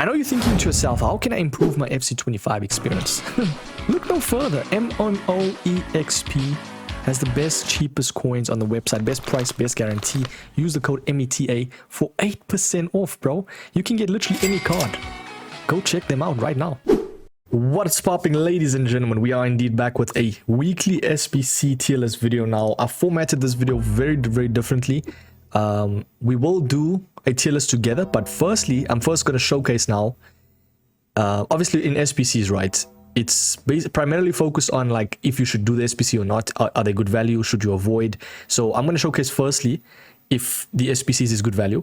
I know you're thinking to yourself, how can I improve my FC25 experience? Look no further. MONOEXP has the best, cheapest coins on the website. Best price, best guarantee. Use the code META for 8% off, bro. You can get literally any card. Go check them out right now. What's popping, ladies and gentlemen? We are indeed back with a weekly SBC tier list video now. I formatted this video very differently. We will do a tier list together, but firstly, I'm first going to showcase now. Obviously, in SBCs, right? It's primarily focused on like if you should do the SBC or not. Are they good value? Should you avoid? So I'm going to showcase firstly if the SBCs is good value,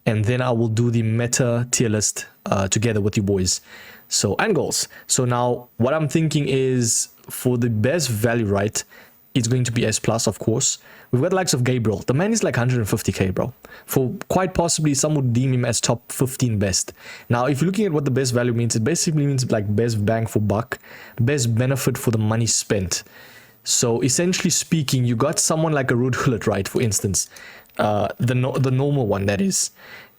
and then I will do the meta tier list together with you boys. So and goals. So now what I'm thinking is for the best value, right? It's going to be S plus, of course. We've got the likes of Gabriel. The man is like 150k, bro. For quite possibly, some would deem him as top 15 best. Now, if you're looking at what the best value means, it basically means like best bang for buck, best benefit for the money spent. So essentially speaking, you got someone like a gullit, right? For instance, the normal one, that is.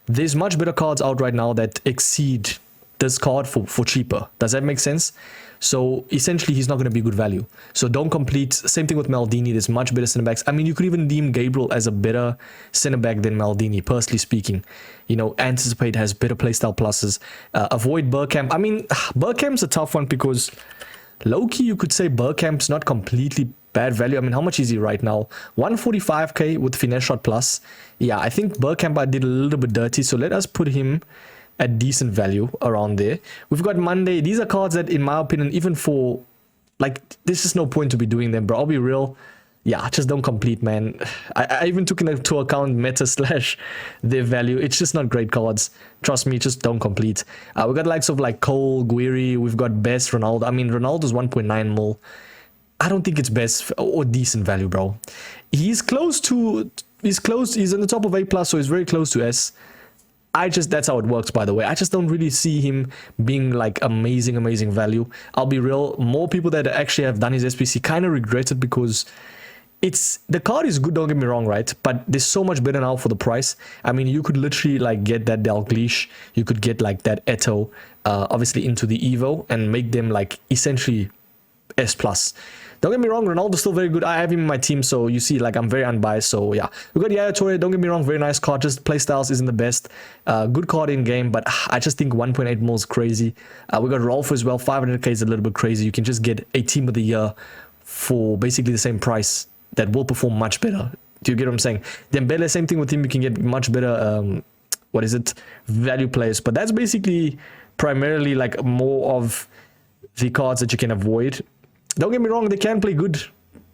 There's much better cards out right now that exceed this card for cheaper. Does that make sense? So essentially, he's not going to be good value. So don't complete. Same thing with Maldini. There's much better center backs. I mean, you could even deem Gabriel as a better center back than Maldini, personally speaking. You know, Anticipate has better playstyle pluses. Avoid Bergkamp. I mean, Bergkamp's a tough one because low-key, you could say Bergkamp's not completely bad value. I mean, how much is he right now? 145k with finesse shot plus. Yeah, I think Bergkamp I did a little bit dirty. So let us put him at decent value around there. We've got Monday. These are cards that, in my opinion, even for like, there's just no point to be doing them, bro. I'll be real. Yeah, just don't complete, man. I even took into account meta slash their value. It's just not great cards. Trust me, just don't complete. We got likes of like Cole, Guiri. We've got best Ronaldo. I mean, Ronaldo's 1.9 mil. I don't think it's best or decent value, bro. He's close. He's on the top of A plus, so he's very close to S. That's how it works, by the way. I just don't really see him being like amazing value. I'll be real. More people that actually have done his SBC kind of regret it because the card is good, don't get me wrong, right? But there's so much better now for the price. I mean, you could literally like get that Dalglish, you could get like that Eto, obviously into the Evo and make them like essentially S plus. Don't get me wrong, Ronaldo's still very good. I have him in my team, so you see, like, I'm very unbiased. So, yeah. We got Yaya Toure. Don't get me wrong, very nice card. Just playstyles isn't the best. Good card in game, but I just think 1.8 mil is crazy. We got Rolfo as well. 500k is a little bit crazy. You can just get a team of the year for basically the same price that will perform much better. Do you get what I'm saying? Dembele, same thing with him. You can get much better, value players. But that's basically primarily, like, more of the cards that you can avoid. Don't get me wrong, they can play good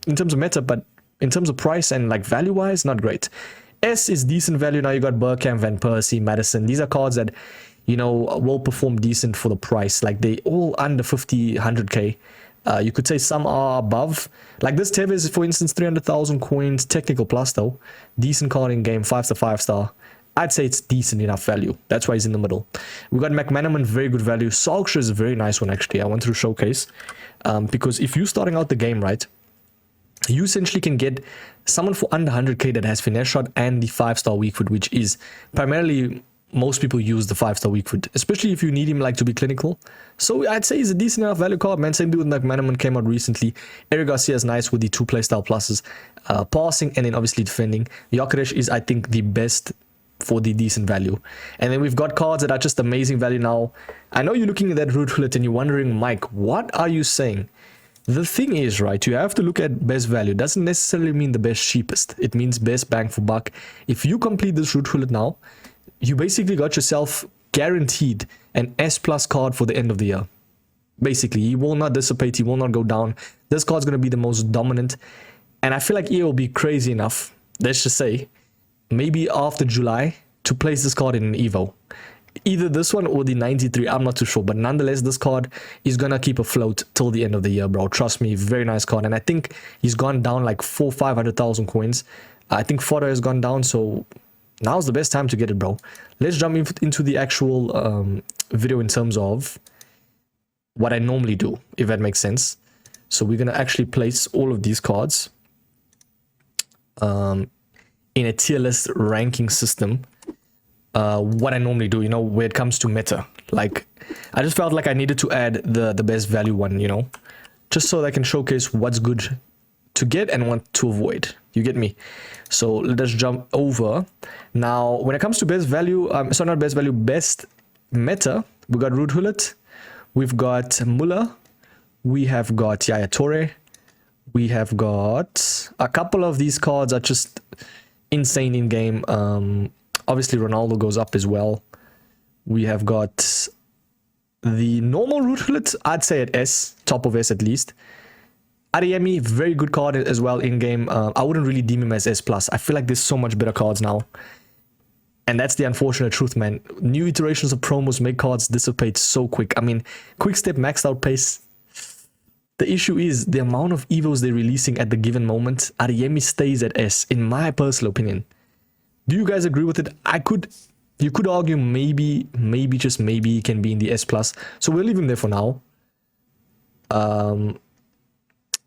in terms of meta, but in terms of price and like value-wise, not great. S is decent value. Now you got Bergkamp, Van Persie, Madison. These are cards that, you know, will perform decent for the price. Like they all under 50, 100k. You could say some are above. Like this Tevez, for instance, 300,000 coins, technical plus though. Decent card in game, 5-star, 5-star. I'd say it's decent enough value. That's why he's in the middle. We got McManaman, very good value. Solskjaer is a very nice one, actually. I wanted to showcase. Because if you're starting out the game, right, you essentially can get someone for under 100k that has finesse shot and the 5-star weak foot, which is primarily most people use the 5-star weak foot, especially if you need him like to be clinical. So I'd say he's a decent enough value card, man. Same dude with McManaman came out recently. Eric Garcia is nice with the 2 playstyle pluses, passing and then obviously defending. Gyökeres is, I think, the best for the decent value. And then we've got cards that are just amazing value now. I know you're looking at that gullit and you're wondering, Mike, what are you saying? The thing is, right, you have to look at best value. Doesn't necessarily mean the best cheapest. It means best bang for buck. If you complete this gullit now, you basically got yourself guaranteed an S plus card for the end of the year. Basically, he will not dissipate, he will not go down. This card's going to be the most dominant. And I feel like EA will be crazy enough, let's just say, maybe after July, to place this card in an Evo. Either this one or the 93, I'm not too sure. But nonetheless, this card is going to keep afloat till the end of the year, bro. Trust me, very nice card. And I think he's gone down like 500,000 coins. I think fodder has gone down, so now's the best time to get it, bro. Let's jump into the actual video in terms of what I normally do, if that makes sense. So we're going to actually place all of these cards in a tier list ranking system. What I normally do, you know, where it comes to meta. Like, I just felt like I needed to add the best value one, you know, just so that I can showcase what's good to get and what to avoid. You get me? So let us jump over. Now, when it comes to best value, so not best value, best meta, we got Root Hullet, we've got Muller, we have got Yaya Toure, we have got a couple of these cards are just insane in game. Obviously, Ronaldo goes up as well. We have got the normal Root Hullet, I'd say at S, top of S at least. Adeyemi, very good card as well in game. I wouldn't really deem him as S+. I feel like there's so much better cards now. And that's the unfortunate truth, man. New iterations of promos make cards dissipate so quick. I mean, quick step, maxed out pace. The issue is the amount of evos they're releasing at the given moment. Adeyemi stays at S, in my personal opinion. Do you guys agree with it? You could argue maybe, just maybe he can be in the S+. So we'll leave him there for now.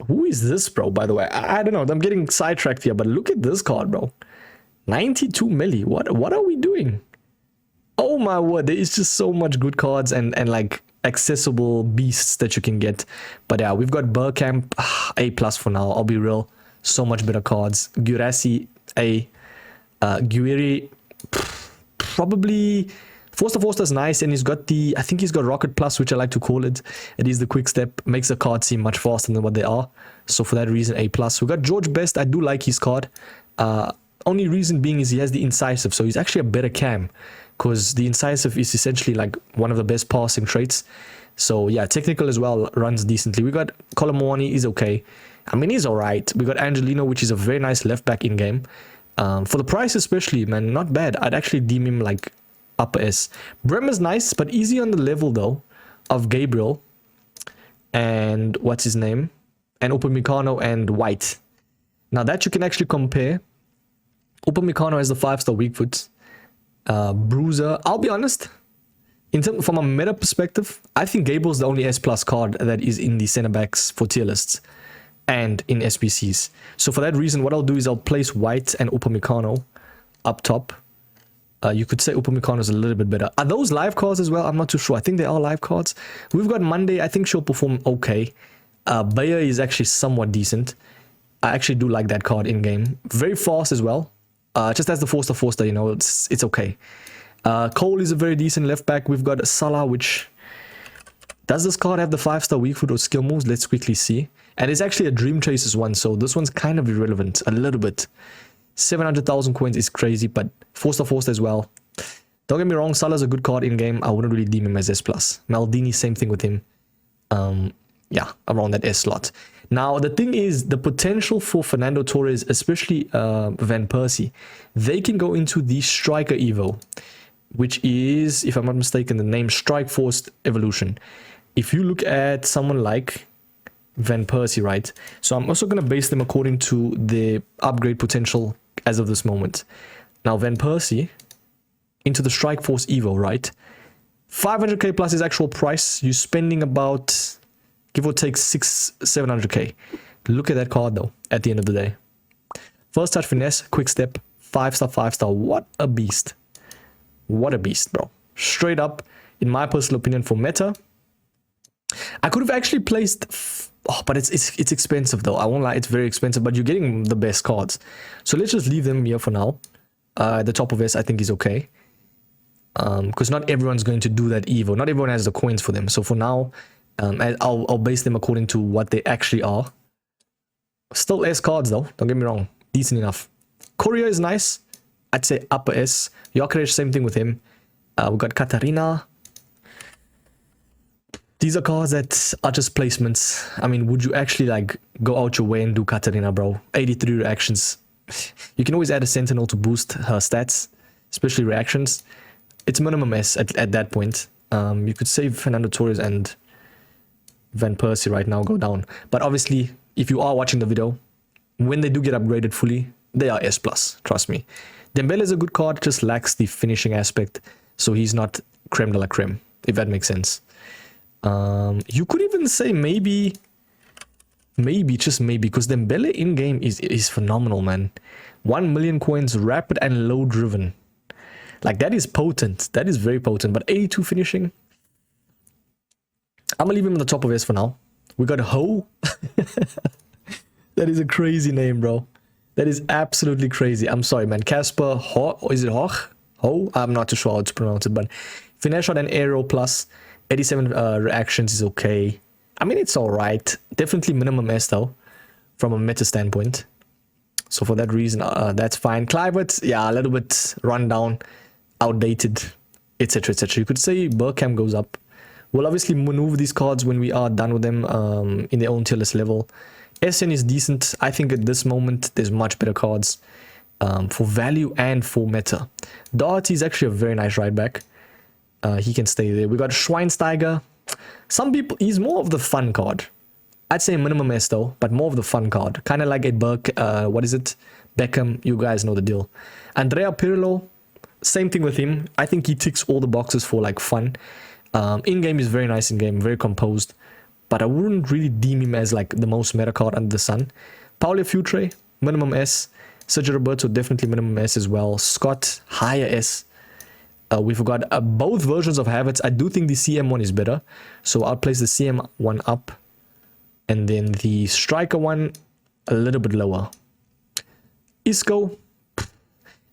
Who is this, bro, by the way? I don't know. I'm getting sidetracked here, but look at this card, bro. 92 milli. What are we doing? Oh my word, there is just so much good cards and like accessible beasts that you can get. But yeah, we've got Burkamp, A+ for now. I'll be real. So much better cards. Gurasi, A. Guiri, probably Forster's nice, and he's got the, I think he's got Rocket Plus, which I like to call it. It is the quick step, makes the card seem much faster than what they are. So for that reason, A+. We got George Best. I do like his card. Only reason being is he has the incisive, so he's actually a better cam, because the incisive is essentially like one of the best passing traits. So yeah, technical as well, runs decently. We got Colomwani, is okay. I mean, he's alright. We got Angelino, which is a very nice left back in game. For the price especially, man, not bad. I'd actually deem him like upper S. Bremer's nice, but easy on the level though of Gabriel and what's his name, and Upamecano and White. Now that you can actually compare. Upamecano has the 5-star weak foot. Bruiser, I'll be honest, from a meta perspective, I think Gabriel's the only S+ card that is in the center backs for tier lists and in SBCs. So for that reason, what I'll do is I'll place White and Upamecano up top. You could say Upamecano is a little bit better. Are those live cards as well? I'm not too sure. I think they are live cards. We've got Monday. I think she'll perform okay. Bayer is actually somewhat decent. I actually do like that card in game. Very fast as well. Just as the 4-star, you know, it's okay. Cole is a very decent left back. We've got Salah, which... Does this card have the 5-star weak foot or skill moves? Let's quickly see. And it's actually a Dream Chasers one, so this one's kind of irrelevant. A little bit. 700,000 coins is crazy, but 4-star as well. Don't get me wrong, Salah's a good card in game. I wouldn't really deem him as S+. Maldini, same thing with him. Yeah, around that S slot. Now, the thing is, the potential for Fernando Torres, especially Van Persie, they can go into the Striker Evo, which is, if I'm not mistaken, the name Strike Force Evolution. If you look at someone like Van Persie, right? So I'm also going to base them according to the upgrade potential as of this moment. Now, Van Persie into the Strike Force Evo, right? 500k plus his actual price. You're spending about, give or take, 700k. Look at that card though, at the end of the day. First touch finesse, quick step, 5-star. What a beast. What a beast, bro. Straight up, in my personal opinion, for meta. I could have actually placed... Oh, but it's expensive though. I won't lie, it's very expensive, but you're getting the best cards. So let's just leave them here for now. The top of S, I think, is okay. Because not everyone's going to do that Evo. Not everyone has the coins for them. So for now, I'll base them according to what they actually are. Still S cards though, don't get me wrong. Decent enough. Courier is nice. I'd say upper S. Jokeres, same thing with him. We got Katarina. These are cards that are just placements. I mean, would you actually like go out your way and do Katarina, bro? 83 reactions. You can always add a Sentinel to boost her stats, especially reactions. It's minimum S at that point. You could save Fernando Torres and Van Persie right now, go down. But obviously, if you are watching the video, when they do get upgraded fully, they are S+, trust me. Dembele is a good card, just lacks the finishing aspect, so he's not creme de la creme, if that makes sense. You could even say maybe, just maybe, because Dembele in-game is phenomenal, man. 1 million coins, rapid and low driven. Like, that is potent. That is very potent. But 82 finishing, I'm gonna leave him on the top of S for now. We got Ho. That is a crazy name, bro. That is absolutely crazy. I'm sorry, man. Casper Ho, or is it Hoch? Ho? I'm not too sure how to pronounce it, but finesse shot and aero plus 87 reactions is okay. I mean, it's all right. Definitely minimum S though, from a meta standpoint. So for that reason, that's fine. Clivert, yeah, a little bit run down, outdated, etc., etc. You could say Burkham goes up. We'll obviously maneuver these cards when we are done with them in their own tier list level. SN is decent. I think at this moment, there's much better cards for value and for meta. Doherty is actually a very nice right back. He can stay there. We got Schweinsteiger. Some people, he's more of the fun card. I'd say minimum S though, but more of the fun card. Kind of like a what is it? Beckham, you guys know the deal. Andrea Pirlo, same thing with him. I think he ticks all the boxes for like fun. In-game is very nice in-game, very composed. But I wouldn't really deem him as like the most meta card under the sun. Paulo Futre, minimum S. Sergio Roberto, definitely minimum S as well. Scott, higher S. We've got both versions of Havertz. I do think the CM one is better. So I'll place the CM one up. And then the striker one, a little bit lower. Isco.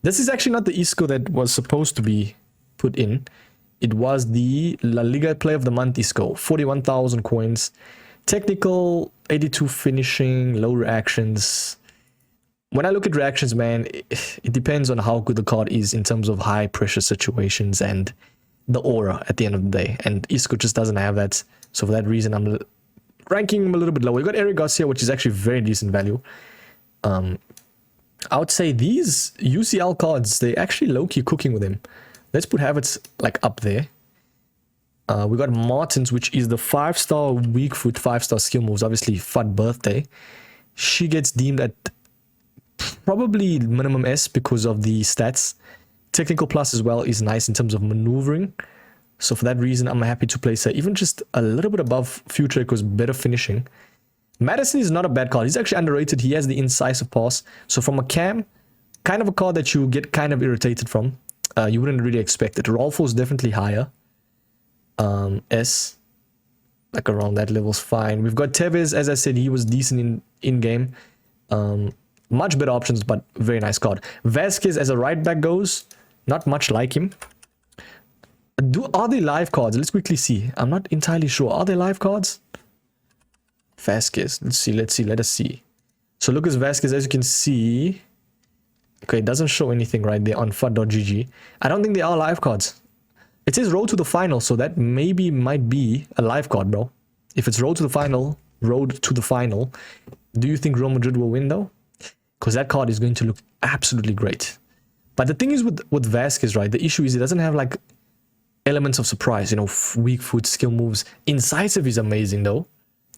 This is actually not the Isco that was supposed to be put in. It was the La Liga Player of the Month Isco. 41,000 coins. Technical, 82 finishing, low reactions. When I look at reactions, man, it depends on how good the card is in terms of high pressure situations and the aura at the end of the day. And Isco just doesn't have that. So for that reason, I'm ranking him a little bit lower. You got Eric Garcia, which is actually very decent value. I would say these UCL cards, they actually low-key cooking with him. Let's put Havertz like up there. We got Martins, which is the 5-star weak foot, 5-star skill moves. Obviously, FUT birthday. She gets deemed at probably minimum S because of the stats. Technical plus as well is nice in terms of maneuvering. So for that reason, I'm happy to place her even just a little bit above Future because better finishing. Madison is not a bad card. He's actually underrated. He has the incisive pass. So from a cam, kind of a card that you get kind of irritated from. You wouldn't really expect it. Rolfo is definitely higher. S, like around that level's fine. We've got Tevez. As I said, he was decent in game. Much better options, but very nice card. Vasquez as a right back goes, not much like him. Are they live cards? Let's quickly see. I'm not entirely sure. Are they live cards? Vasquez. Let us see. So Lucas Vasquez, as you can see. Okay, it doesn't show anything right there on FUT.gg. I don't think they are live cards. It says road to the final, so that maybe might be a live card, bro. If it's road to the final, do you think Real Madrid will win though? Because that card is going to look absolutely great. But the thing is with Vasquez, right? The issue is it doesn't have like elements of surprise, you know, weak foot, skill moves. Incisive is amazing though.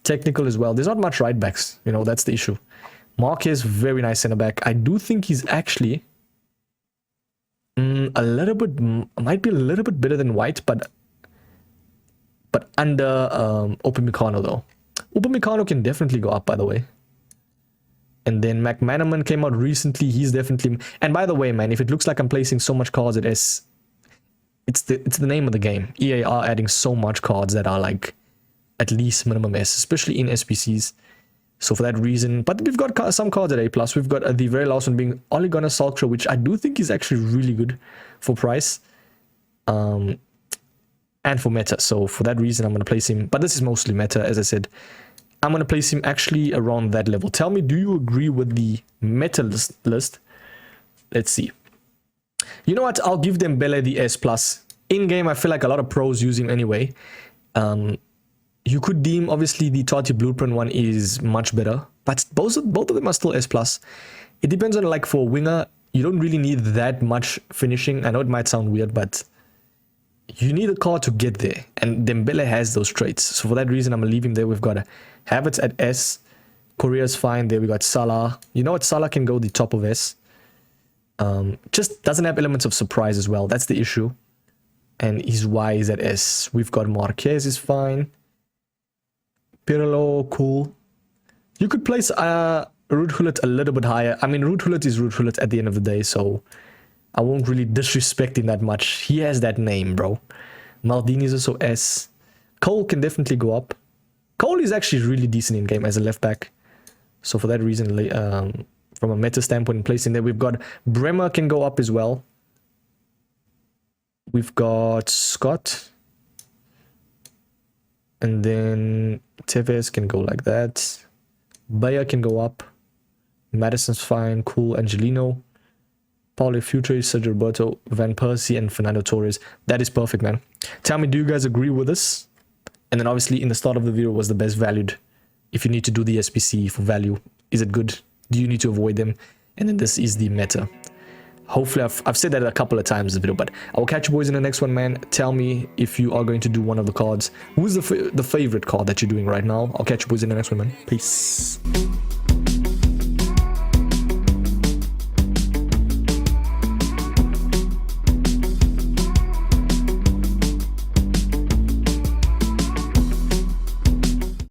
Technical as well. There's not much right backs, you know, that's the issue. Marquez, very nice center back. I do think he's actually a little bit, might be a little bit better than White, but under Upamecano though. Upamecano can definitely go up, by the way. And then McManaman came out recently. He's definitely, and by the way, man, if it looks like I'm placing so much cards at S, it's the name of the game. EA are adding so much cards that are like at least minimum S, especially in SBCs. So for that reason, but we've got some cards at A+. We've got the very last one being Ole Gunnar Solskjaer, which I do think is actually really good for price. And for meta. So for that reason, I'm going to place him, but this is mostly meta, as I said. I'm going to place him actually around that level. Tell me, do you agree with the meta list? Let's see. You know what? I'll give Dembele the S+. In-game, I feel like a lot of pros use him anyway. You could deem, obviously, the Totti Blueprint one is much better. But both of them are still S+. It depends on, like, for a winger, you don't really need that much finishing. I know it might sound weird, but you need a card to get there. And Dembele has those traits. So for that reason, I'm going to leave him there. We've got Havertz at S. Korea's fine. There we got Salah. You know what? Salah can go the top of S. Just doesn't have elements of surprise as well. That's the issue. And his Y is at S. We've got Marquez is fine. Pirlo, cool. You could place Ruud Gullit a little bit higher. I mean, Ruud Gullit is Ruud Gullit at the end of the day, so I won't really disrespect him that much. He has that name, bro. Maldini is also S. Cole can definitely go up. Cole is actually really decent in game as a left back. So for that reason, from a meta standpoint, placing there, we've got Bremer can go up as well. We've got Scott. And then Tevez can go like that. Bayer can go up. Madison's fine. Cool. Angelino. Paulo Futre, Sergio Roberto, Van Persie, and Fernando Torres. That is perfect, man. Tell me, do you guys agree with this? And then obviously in the start of the video was the best valued. If you need to do the SBC for value, is it good? Do you need to avoid them? And then this is the meta. Hopefully I've said that a couple of times in the video, but I will catch you boys in the next one, man. Tell me if you are going to do one of the cards. Who's the favorite card that you're doing right now? I'll catch you boys in the next one, man. Peace.